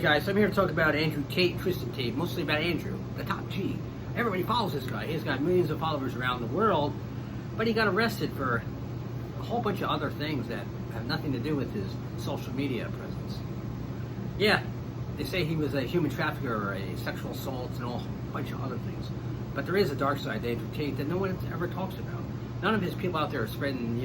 Guys, I'm here to talk about Andrew Tate, Tristan Tate, mostly about Andrew, the top G. Everybody follows this guy. He's got millions of followers around the world, but he got arrested for a whole bunch of other things that have nothing to do with his social media presence. Yeah, they say he was a human trafficker or a sexual assault and a whole bunch of other things. But there is a dark side to Andrew Tate that no one ever talks about. None of his people out there are spreading,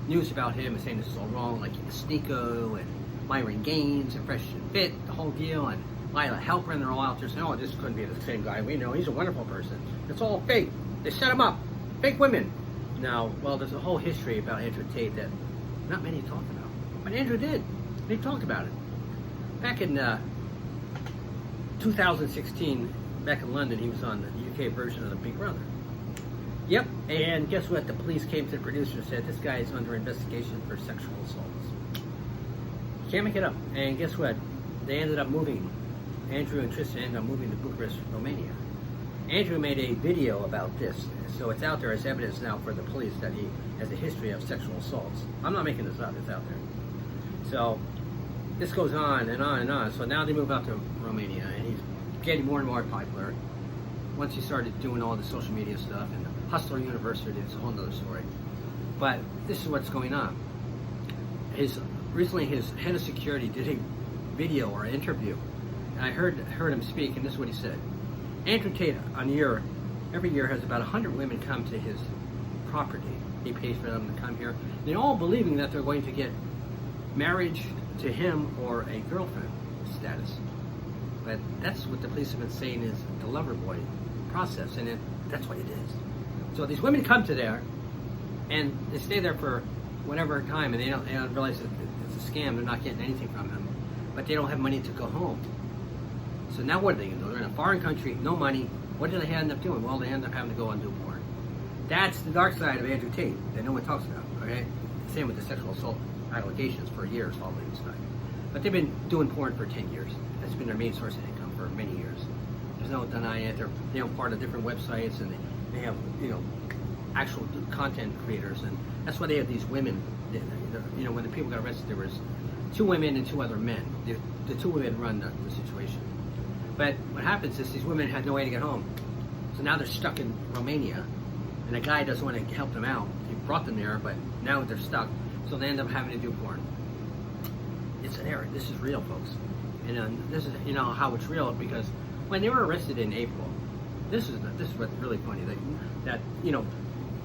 news about him and saying this is all wrong, like Sneeko and Myron Gaines and Fresh and Fit, the whole deal, and Lila Halpern, they're all out there saying, oh, this couldn't be the same guy. We know he's a wonderful person. It's all fake. They set him up. Fake women. Now, well, there's a whole history about Andrew Tate that not many talk about. But Andrew did. They talked about it. Back in 2016, back in London, he was on the UK version of the Big Brother. Yep, and guess what? The police came to the producer and said, this guy is under investigation for sexual assaults. Can't make it up. And guess what? They ended up moving. Andrew and Tristan ended up moving to Bucharest, Romania. Andrew made a video about this, so it's out there as evidence now for the police that he has a history of sexual assaults. I'm not making this up, it's out there. So this goes on and on and on. So now they move out to Romania, and he's getting more and more popular. Once he started doing all the social media stuff, and Hustler University, it's a whole other story. But this is what's going on. Recently, his head of security did a video or an interview, and I heard him speak, and this is what he said. Andrew Tate, every year has about 100 women come to his property. He pays for them to come here. They're all believing that they're going to get marriage to him or a girlfriend status. But that's what the police have been saying is the lover boy process, and that's what it is. So these women come to there, and they stay there for whatever time, and they don't realize that it's a scam. They're not getting anything from him, but they don't have money to go home. So now what are they going to do? They're in a foreign country, no money. What do they end up doing? Well, they end up having to go and do porn. That's the dark side of Andrew Tate that no one talks about. Okay, same with the sexual assault allegations for years following this guy. But they've been doing porn for 10 years. That's been their main source of income for many years. There's no denying it. They're part of different websites, and they have actual content creators, and that's why they have these women. When the people got arrested, there was 2 women and 2 other men. The 2 women run the situation. But what happens is these women had no way to get home, so now they're stuck in Romania, and the guy doesn't want to help them out. He brought them there, but now they're stuck, so they end up having to do porn. It's an error. This is real, folks, and this is how it's real, because when they were arrested in April, this is what's really funny that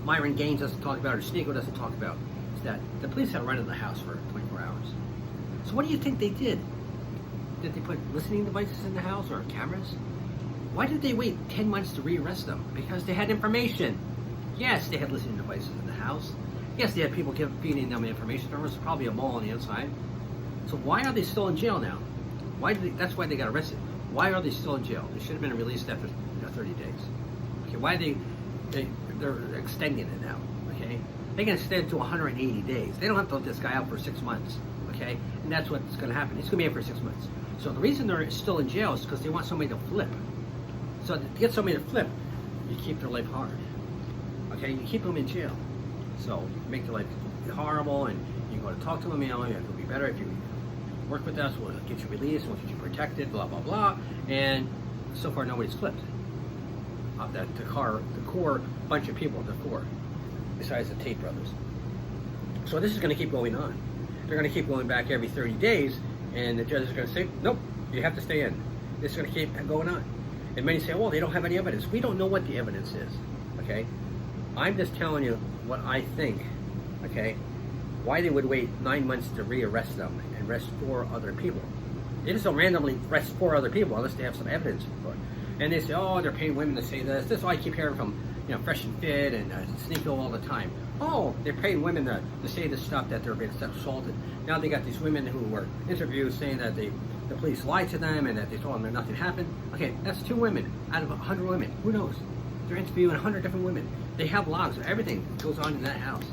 Myron Gaines doesn't talk about, or Sneeko doesn't talk about, is that the police had a run in the house for 24 hours. So what do you think they did? Did they put listening devices in the house or cameras? Why did they wait 10 months to rearrest them? Because they had information. Yes, they had listening devices in the house. Yes, they had people feeding them information. There was probably a mole on the inside. So why are they still in jail now? That's why they got arrested. Why are they still in jail? They should have been released after 30 days. Okay, why they're extending it now, okay? They can extend it to 180 days. They don't have to let this guy out for 6 months, okay? And that's what's going to happen. He's going to be out for 6 months. So the reason they're still in jail is because they want somebody to flip. So to get somebody to flip, you keep their life hard, okay? You keep them in jail. So you make their life horrible, and you go to talk to them, it'll be better if you work with us, we'll get you released, we'll get you protected, blah, blah, blah. And so far, nobody's flipped. The core bunch of people, the 4, besides the Tate brothers. So this is going to keep going on. They're going to keep going back every 30 days, and the judges are going to say, nope, you have to stay in. This is going to keep going on. And many say, well, they don't have any evidence. We don't know what the evidence is, okay? I'm just telling you what I think, okay? Why they would wait 9 months to rearrest them and arrest 4 other people. They just don't randomly arrest 4 other people unless they have some evidence for it. And they say, oh, they're paying women to say this. This is why I keep hearing from, Fresh and Fit and Sneeko all the time. Oh, they're paying women to say this stuff that they're being assaulted. Now they got these women who were interviewed saying that the police lied to them and that they told them that nothing happened. Okay, that's 2 women out of 100 women. Who knows? They're interviewing 100 different women. They have logs of everything that goes on in that house.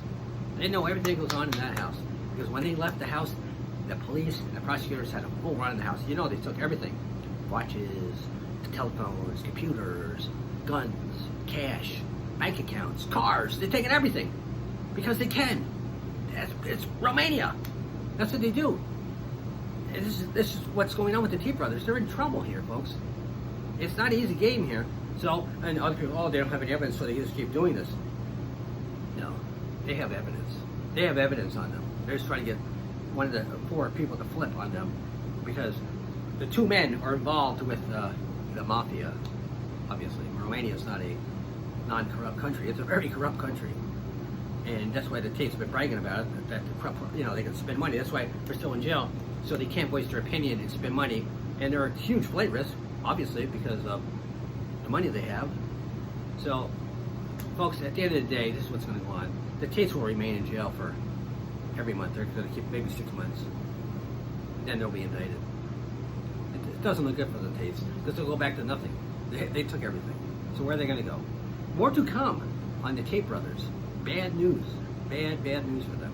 They know everything that goes on in that house. Because when they left the house, the police and the prosecutors had a full run in the house. They took everything. Watches, telephones, computers, guns, cash, bank accounts, cars. They're taking everything because they can. It's Romania. That's what they do. This is what's going on with the Tate brothers. They're in trouble here, folks. It's not an easy game here. So, and other people, oh, they don't have any evidence, so they just keep doing this. No, they have evidence. They have evidence on them. They're just trying to get one of the 4 people to flip on them because the 2 men are involved with the mafia. Obviously, Romania is not a non-corrupt country. It's a very corrupt country. And that's why the Tate's been bragging about it, that the corrupt, they can spend money. That's why they're still in jail, so they can't voice their opinion and spend money. And they're a huge flight risk, obviously, because of the money they have. So, folks, at the end of the day, this is what's going to go on. The Tates will remain in jail for every month. They're going to keep maybe 6 months. Then they'll be indicted. It doesn't look good for the Tates, because they'll go back to nothing. They took everything. So where are they going to go? More to come on the Tate brothers. Bad news. Bad news for them.